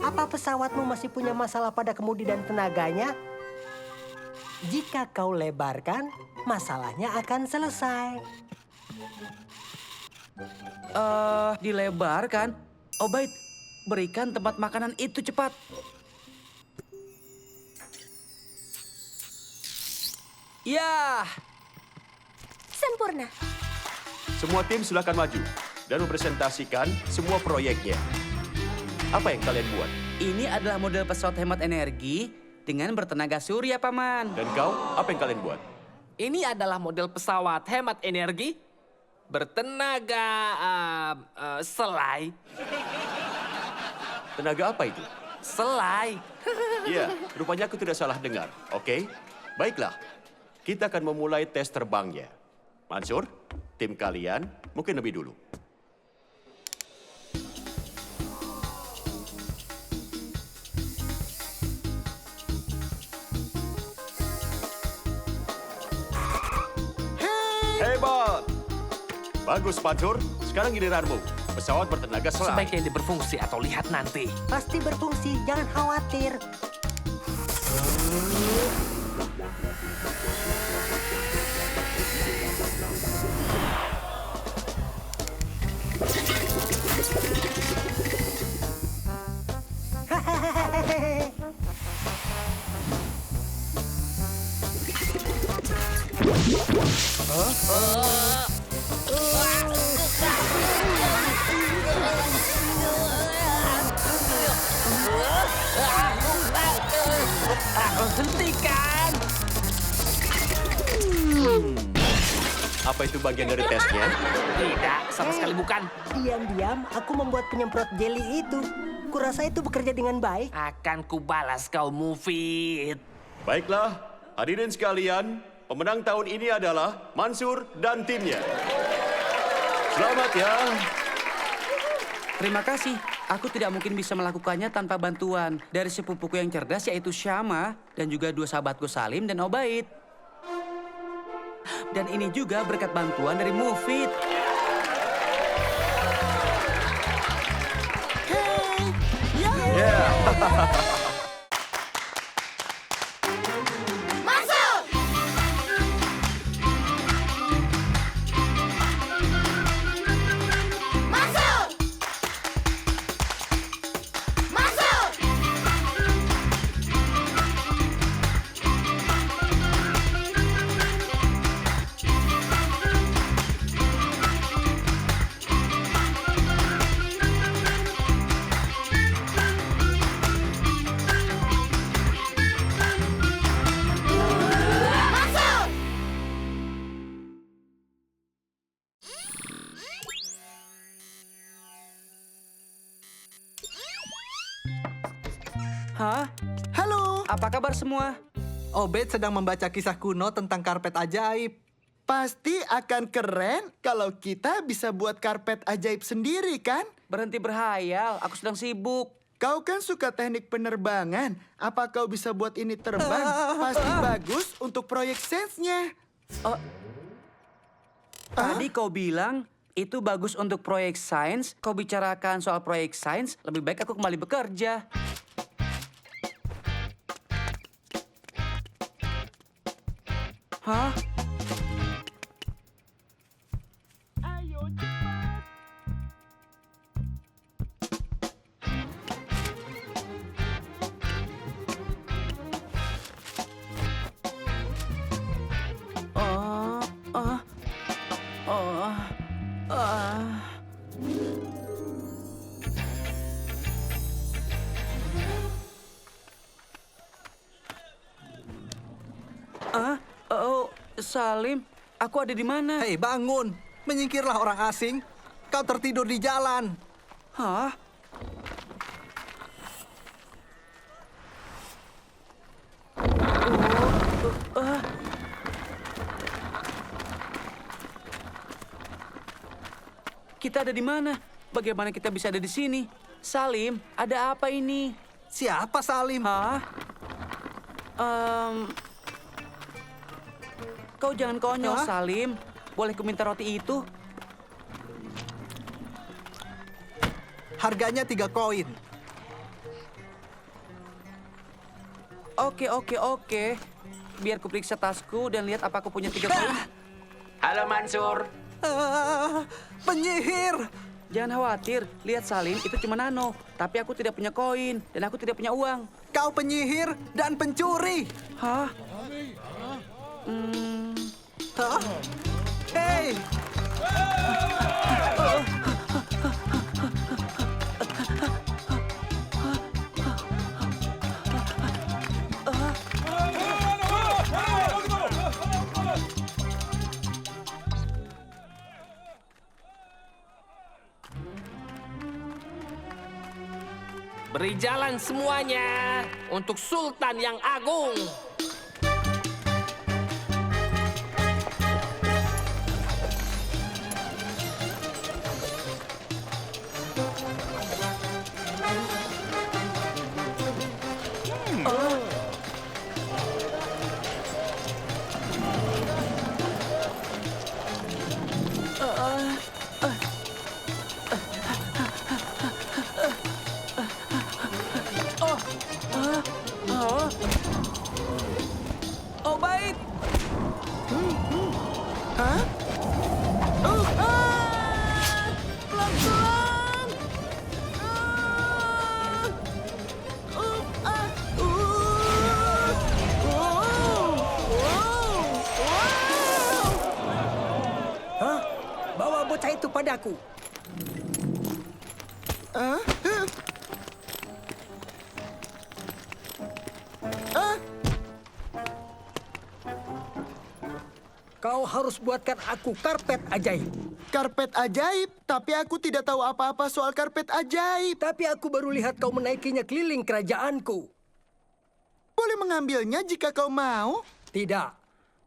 Apa pesawatmu masih punya masalah pada kemudi dan tenaganya? Jika kau lebarkan, masalahnya akan selesai. Dilebarkan? Obaid, berikan tempat makanan itu cepat. Ya, Sempurna. Semua tim silakan maju dan mempresentasikan semua proyeknya. Apa yang kalian buat? ini adalah model pesawat hemat energi dengan bertenaga surya, Paman. Dan kau, apa yang kalian buat? Ini adalah model pesawat hemat energi bertenaga selai. Tenaga apa itu? Selai. Iya, rupanya aku tidak salah dengar. Oke, baiklah. Kita akan memulai tes terbangnya. Mansur, tim kalian mungkin lebih dulu. Hebat! Bagus, Mansur. Sekarang giliranmu. Pesawat bertenaga selai. Sebaiknya ini berfungsi atau lihat nanti. Pasti berfungsi, jangan khawatir. Hentikan! Apa itu bagian dari tesnya? Tidak, sama sekali bukan. Diam-diam, aku membuat penyemprot jelly itu. Kurasa itu bekerja dengan baik. Akan kubalas kau, Mufid. Baiklah, hadirin sekalian, pemenang tahun ini adalah Mansur dan timnya. Selamat ya. Terima kasih. Aku tidak mungkin bisa melakukannya tanpa bantuan dari sepupuku yang cerdas yaitu Syama dan juga dua sahabatku Salim dan Obaid. Dan ini juga berkat bantuan dari Mufid. Hah? Halo, Apa kabar semua? Obed sedang membaca kisah kuno tentang karpet ajaib. pasti akan keren kalau kita bisa buat karpet ajaib sendiri, kan? Berhenti berhayal, aku sedang sibuk. Kau kan suka teknik penerbangan. Apa kau bisa buat ini terbang? Pasti bagus untuk proyek Sense-nya. Tadi kau bilang itu bagus untuk proyek sains. Kau bicarakan soal proyek sains, lebih baik aku kembali bekerja. Hah? Salim, aku ada di mana? Hei, bangun. Menyingkirlah orang asing. Kau tertidur di jalan. Hah? Kita ada di mana? Bagaimana kita bisa ada di sini? Salim, ada apa ini? Siapa Salim? Hah? Kau jangan konyol, Hah? Salim. Boleh ku minta roti itu? Harganya 3 koin. Oke. Biar ku periksa tasku dan lihat apa aku punya 3 koin. Halo Mansur. Penyihir! Jangan khawatir, lihat Salim, itu cuma nano. Tapi aku tidak punya koin dan aku tidak punya uang. Kau penyihir dan pencuri! Hah? Hah? Hei! Beri jalan semuanya untuk Sultan yang Agung. Oh, baik. Hah? Bawa bocah itu padaku. Kau harus buatkan aku karpet ajaib. Karpet ajaib, tapi aku tidak tahu apa-apa soal karpet ajaib. Tapi aku baru lihat kau menaikinya keliling kerajaanku. Boleh mengambilnya jika kau mau. Tidak.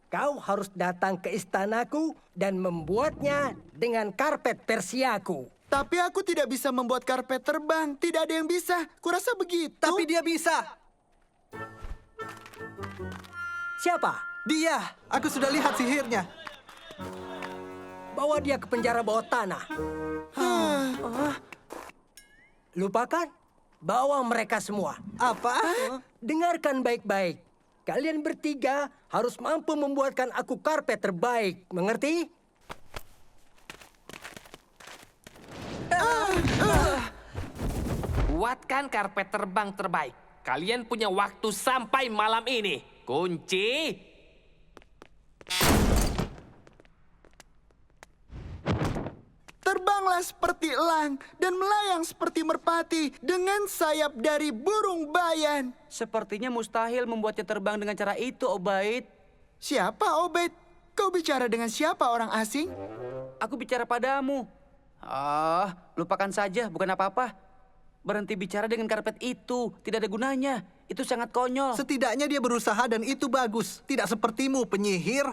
Kau harus datang ke istanaku dan membuatnya dengan karpet Persiaku. Tapi aku tidak bisa membuat karpet terbang. Tidak ada yang bisa. Kurasa begitu. Tapi dia bisa! Siapa? Dia! Aku sudah lihat sihirnya. Bawa dia ke penjara bawah tanah. Lupakan. Bawa mereka semua. Apa? Dengarkan baik-baik. Kalian bertiga harus mampu membuatkan aku karpet terbaik. Mengerti? Buatkan karpet terbang terbaik. Kalian punya waktu sampai malam ini. Kunci. Terbanglah seperti elang dan melayang seperti merpati dengan sayap dari burung bayan. Sepertinya mustahil membuatnya terbang dengan cara itu, Obaid. Siapa, Obed? Kau bicara dengan siapa, orang asing? Aku bicara padamu. Lupakan saja, bukan apa-apa. Berhenti bicara dengan karpet itu. Tidak ada gunanya. Itu sangat konyol. Setidaknya dia berusaha dan itu bagus. Tidak sepertimu, penyihir.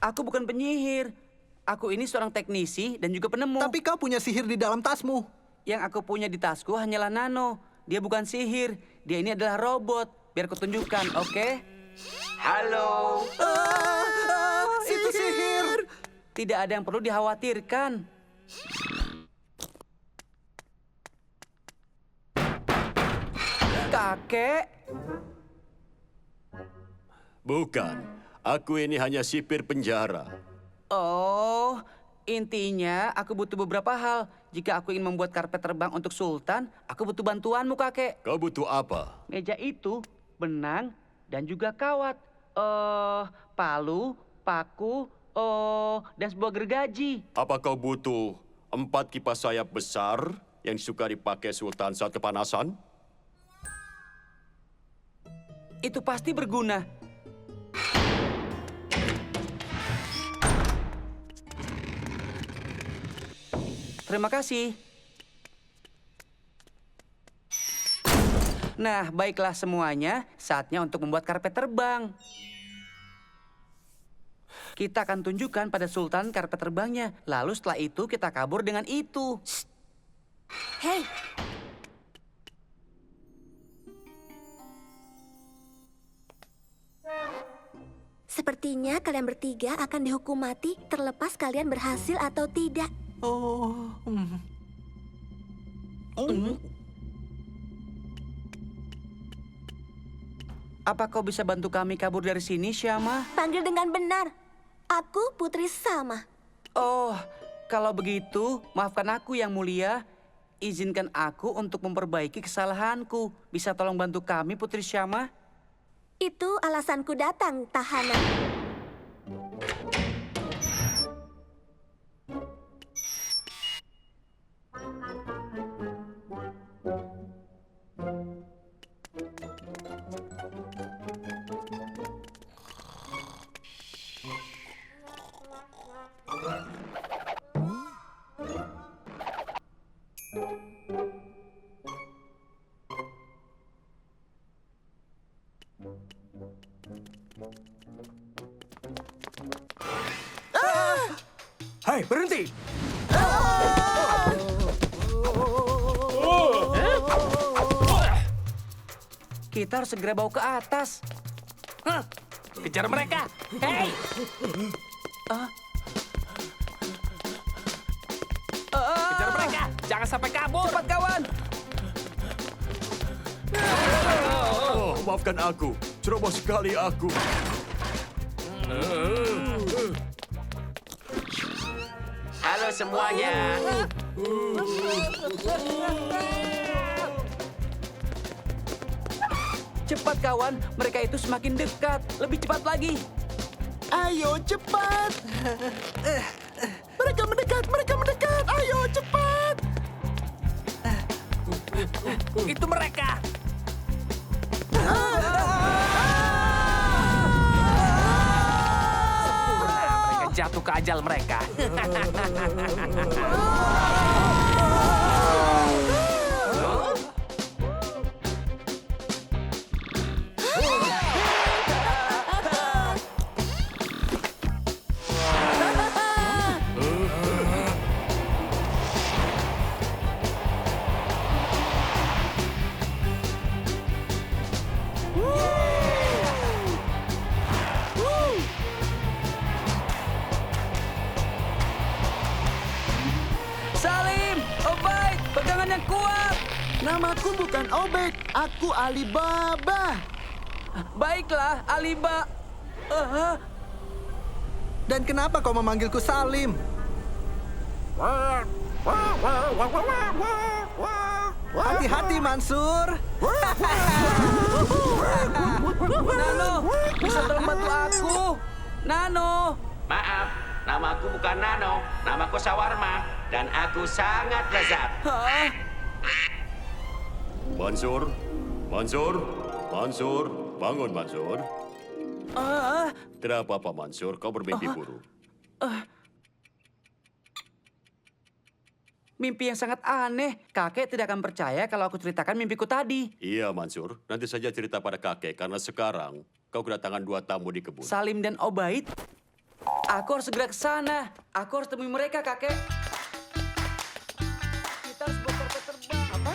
Aku bukan penyihir. Aku ini seorang teknisi dan juga penemu. Tapi kau punya sihir di dalam tasmu. Yang aku punya di tasku hanyalah nano. Dia bukan sihir. Dia ini adalah robot. Biar kutunjukkan, oke? Halo. Itu sihir. Tidak ada yang perlu dikhawatirkan. Kakek. Bukan. Aku ini hanya sipir penjara. Oh, intinya aku butuh beberapa hal. Jika aku ingin membuat karpet terbang untuk Sultan, aku butuh bantuanmu, kakek. Kau butuh apa? Meja itu, benang, dan juga kawat. Palu, paku, dan sebuah gergaji. Apa kau butuh 4 kipas sayap besar yang suka dipakai Sultan saat kepanasan? Itu pasti berguna. Terima kasih. Nah, baiklah semuanya. Saatnya untuk membuat karpet terbang. Kita akan tunjukkan pada Sultan karpet terbangnya. Lalu setelah itu kita kabur dengan itu. Hei, Sepertinya kalian bertiga akan dihukum mati terlepas kalian berhasil atau tidak. Oh, Apa kau bisa bantu kami kabur dari sini, Syama? Panggil dengan benar. Aku Putri Salma. Oh, kalau begitu, maafkan aku yang mulia. Izinkan aku untuk memperbaiki kesalahanku. Bisa tolong bantu kami, Putri Syama? Itu alasanku datang, tahanan. Hai, berhenti! Kita harus segera bawa ke atas. Hah? Kejar mereka. Hei! Kejar mereka. Jangan sampai kabur. Cepat, kawan! Oh, maafkan aku. Ceroboh sekali aku. Halo semuanya. Cepat, kawan. Mereka itu semakin dekat. Lebih cepat lagi. Ayo cepat. Mereka mendekat. Ayo cepat. Itu mereka. Mereka jatuh ke ajal mereka. Salim! Obaid! Pegangan yang kuat! Namaku bukan Obed, aku Alibaba. Baiklah, Aliba. dan kenapa kau memanggilku Salim? Hati-hati, Mansur. Nano, bisa tolong bantu aku? Nano! Maaf, namaku bukan Nano, namaku Sawarma, dan aku sangat lezat. Hah? Mansur, bangun Mansur. Tidak apa-apa Mansur, kau bermimpi buruk. Mimpi yang sangat aneh. Kakek tidak akan percaya kalau aku ceritakan mimpiku tadi. Iya Mansur, nanti saja cerita pada kakek karena sekarang kau kedatangan 2 tamu di kebun. Salim dan Obaid. Aku harus segera ke sana. Aku harus temui mereka, kakek. Kita harus bawa karpet terbang. Apa?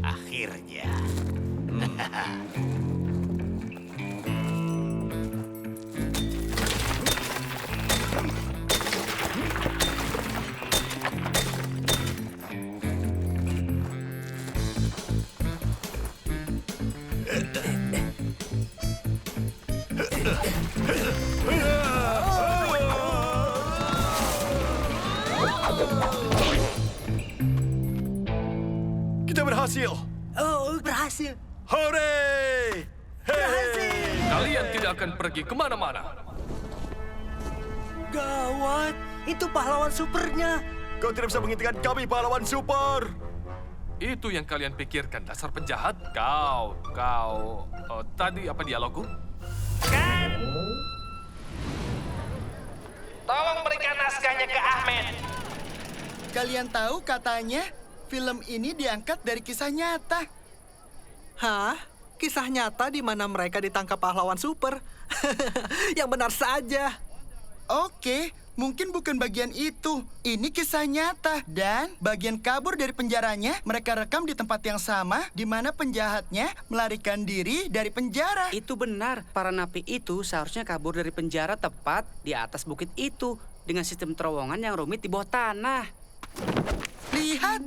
Akhirnya. Kita berhasil. Oh, berhasil. Hore! Kalian tidak akan pergi kemana-mana. Gawat, itu pahlawan supernya. Kau tidak bisa menghentikan kami, pahlawan super. Itu yang kalian pikirkan, dasar penjahat. Tadi apa dialogku? Tolong berikan naskahnya ke Ahmed. Kalian tahu katanya film ini diangkat dari kisah nyata. Hah? Kisah nyata di mana mereka ditangkap pahlawan super? Yang benar saja. Oke, mungkin bukan bagian itu. Ini kisah nyata. Dan bagian kabur dari penjaranya mereka rekam di tempat yang sama di mana penjahatnya melarikan diri dari penjara. Itu benar, para napi itu seharusnya kabur dari penjara tepat di atas bukit itu dengan sistem terowongan yang rumit di bawah tanah. Lihat,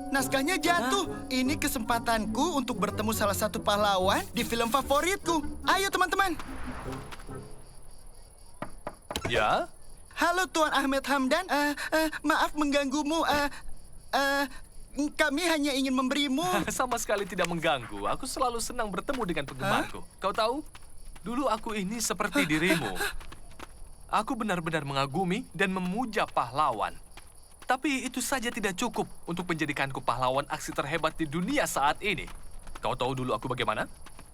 naskahnya jatuh. Ini kesempatanku untuk bertemu salah satu pahlawan di film favoritku. Ayo teman-teman. Ya? Halo Tuan Ahmed Hamdan. Maaf mengganggumu. Kami hanya ingin memberimu. Sama sekali tidak mengganggu. Aku selalu senang bertemu dengan penggemarku. Kau tahu, dulu aku ini seperti dirimu. Aku benar-benar mengagumi dan memuja pahlawan. Tapi itu saja tidak cukup untuk menjadikanku pahlawan aksi terhebat di dunia saat ini. Kau tahu dulu aku bagaimana?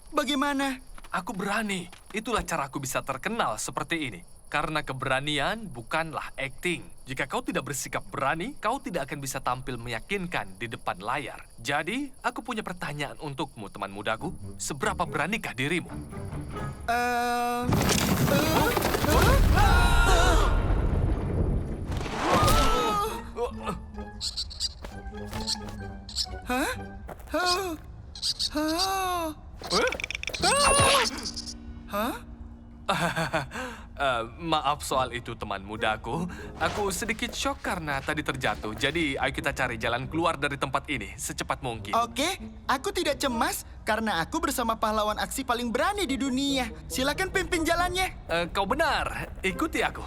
Bagaimana? Aku berani. Itulah caraku bisa terkenal seperti ini. Karena keberanian bukanlah akting. Jika kau tidak bersikap berani, kau tidak akan bisa tampil meyakinkan di depan layar. Jadi, aku punya pertanyaan untukmu, teman mudaku. Seberapa beranikah dirimu? Maaf soal itu, teman mudaku. Aku sedikit shock karena tadi terjatuh. Jadi, ayo kita cari jalan keluar dari tempat ini secepat mungkin. Oke, aku tidak cemas karena aku bersama pahlawan aksi paling berani di dunia. Silakan pimpin jalannya. Kau benar. Ikuti aku.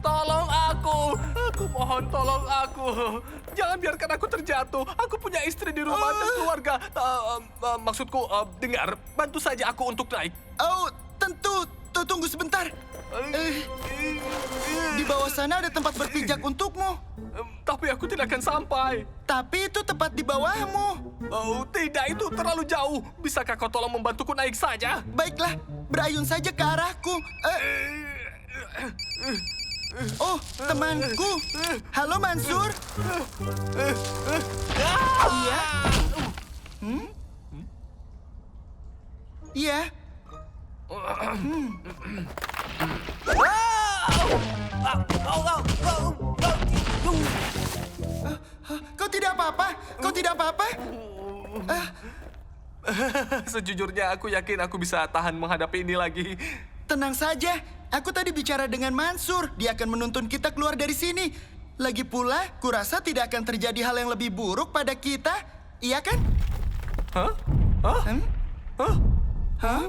Tolong aku. Aku mohon tolong aku. Jangan biarkan aku terjatuh. Aku punya istri di rumah dan keluarga. Maksudku, dengar. Bantu saja aku untuk naik. Oh, tentu. Tunggu sebentar. Di bawah sana ada tempat berpijak untukmu. Tapi aku tidak akan sampai. Tapi itu tepat di bawahmu. Oh, tidak. Itu terlalu jauh. Bisakah kau tolong membantuku naik saja? Baiklah, berayun saja ke arahku. Oh, temanku. Halo, Mansur. Iya. Iya. Kau tidak apa-apa? Kau tidak apa-apa? Sejujurnya aku yakin aku bisa tahan menghadapi ini lagi. Tenang saja. Aku tadi bicara dengan Mansur. Dia akan menuntun kita keluar dari sini. Lagi pula, kurasa tidak akan terjadi hal yang lebih buruk pada kita. Iya kan? Hah? Hah? Hah? Hah?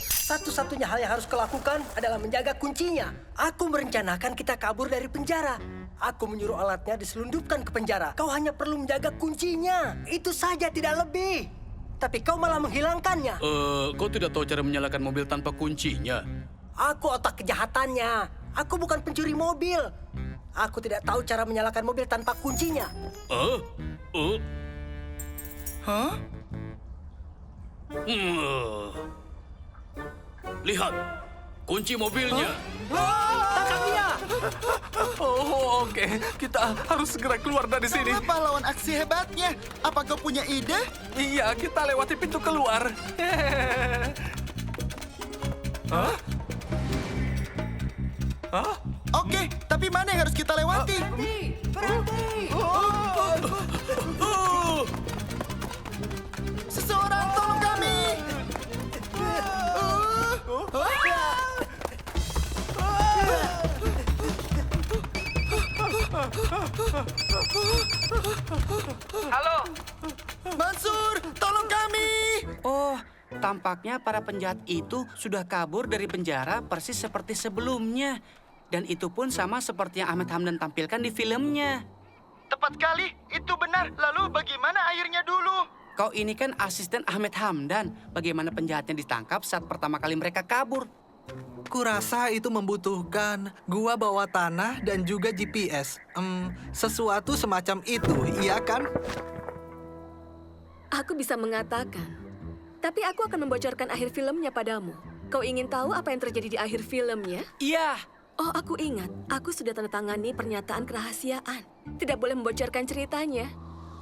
Satu-satunya hal yang harus kau lakukan adalah menjaga kuncinya. Aku merencanakan kita kabur dari penjara. Aku menyuruh alatnya diselundupkan ke penjara. Kau hanya perlu menjaga kuncinya. Itu saja, tidak lebih. Tapi kau malah menghilangkannya. Kau tidak tahu cara menyalakan mobil tanpa kuncinya? Aku otak kejahatannya. Aku bukan pencuri mobil. Aku tidak tahu cara menyalakan mobil tanpa kuncinya. Hah? Lihat, kunci mobilnya. Tangkap dia! Oh, oke. Kita harus segera keluar dari sini. Apa lawan aksi hebatnya? Apa kau punya ide? Iya, kita lewati pintu keluar. Hah? Hah? Oke, tapi mana yang harus kita lewati? Berhenti! Seseorang tolong kami! Halo. Mansur, tolong kami! Oh, tampaknya para penjahat itu sudah kabur dari penjara persis seperti sebelumnya. Dan itu pun sama seperti yang Ahmed Hamdan tampilkan di filmnya. Tepat kali, itu benar. Lalu bagaimana akhirnya dulu? Kau ini kan asisten Ahmed Hamdan. Bagaimana penjahatnya ditangkap saat pertama kali mereka kabur? Kurasa itu membutuhkan gua bawah tanah dan juga GPS. Sesuatu semacam itu, iya kan? Aku bisa mengatakan. Tapi aku akan membocorkan akhir filmnya padamu. Kau ingin tahu apa yang terjadi di akhir filmnya? Iya. Oh, aku ingat. Aku sudah tanda tangani pernyataan kerahasiaan. Tidak boleh membocorkan ceritanya.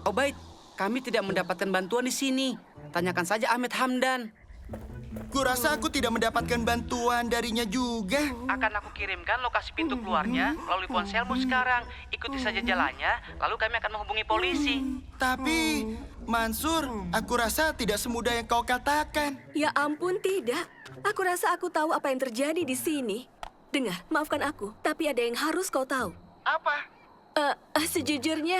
Oh baik, kami tidak mendapatkan bantuan di sini. Tanyakan saja Ahmed Hamdan. Kurasa aku tidak mendapatkan bantuan darinya juga. Akan aku kirimkan lokasi pintu keluarnya melalui ponselmu sekarang. Ikuti saja jalannya, lalu kami akan menghubungi polisi. Tapi, Mansur, aku rasa tidak semudah yang kau katakan. Ya ampun, tidak. Aku rasa aku tahu apa yang terjadi di sini. Dengar, maafkan aku, tapi ada yang harus kau tahu. Apa? Sejujurnya,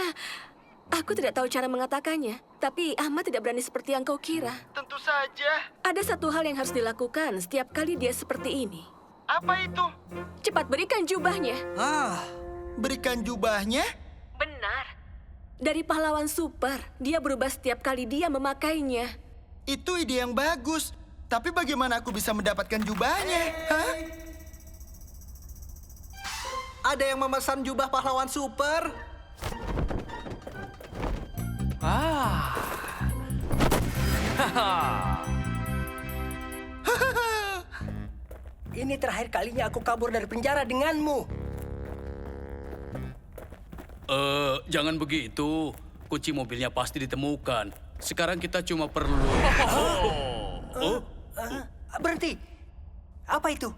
aku tidak tahu cara mengatakannya. Tapi Ahmad tidak berani seperti yang kau kira. Tentu saja. Ada satu hal yang harus dilakukan setiap kali dia seperti ini. Apa itu? Cepat berikan jubahnya. Berikan jubahnya? Benar. Dari pahlawan super, dia berubah setiap kali dia memakainya. Itu ide yang bagus. Tapi bagaimana aku bisa mendapatkan jubahnya? Hah? Ada yang memesan jubah pahlawan super? Ini terakhir kalinya aku kabur dari penjara denganmu. Jangan begitu. Kunci mobilnya pasti ditemukan. Sekarang kita cuma perlu... Berhenti. Apa itu?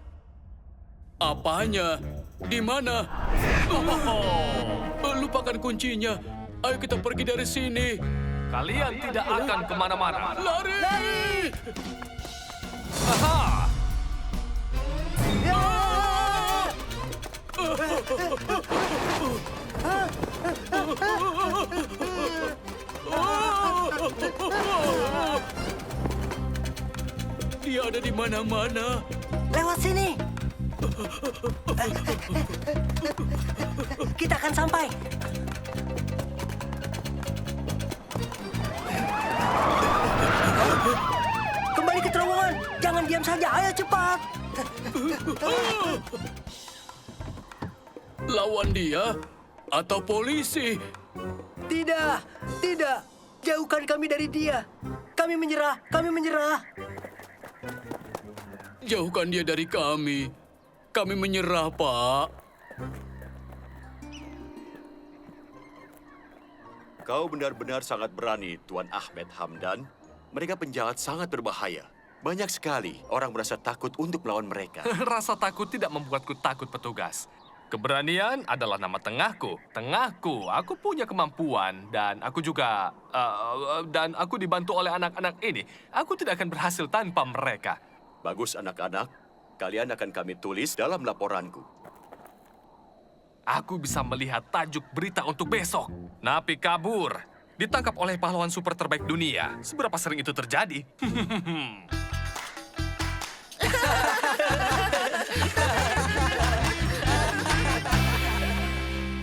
Apanya? Di mana? Lupakan kuncinya. Ayo kita pergi dari sini. Kalian tidak akan kemana-mana. Lari! Aha! Dia ada di mana-mana. Lewat sini. Kita akan sampai. Kembali ke terowongan. Jangan diam saja. Ayo cepat. Lawan dia atau polisi? Tidak, tidak. Jauhkan kami dari dia. Kami menyerah, kami menyerah. Jauhkan dia dari kami. Kami menyerah, Pak. Kau benar-benar sangat berani, Tuan Ahmed Hamdan. Mereka penjahat sangat berbahaya. Banyak sekali orang merasa takut untuk melawan mereka. Rasa takut tidak membuatku takut, petugas. Keberanian adalah nama tengahku. Tengahku, aku punya kemampuan dan aku juga dan aku dibantu oleh anak-anak ini. Aku tidak akan berhasil tanpa mereka. Bagus anak-anak, kalian akan kami tulis dalam laporanku. Aku bisa melihat tajuk berita untuk besok. Napi kabur, ditangkap oleh pahlawan super terbaik dunia. Seberapa sering itu terjadi?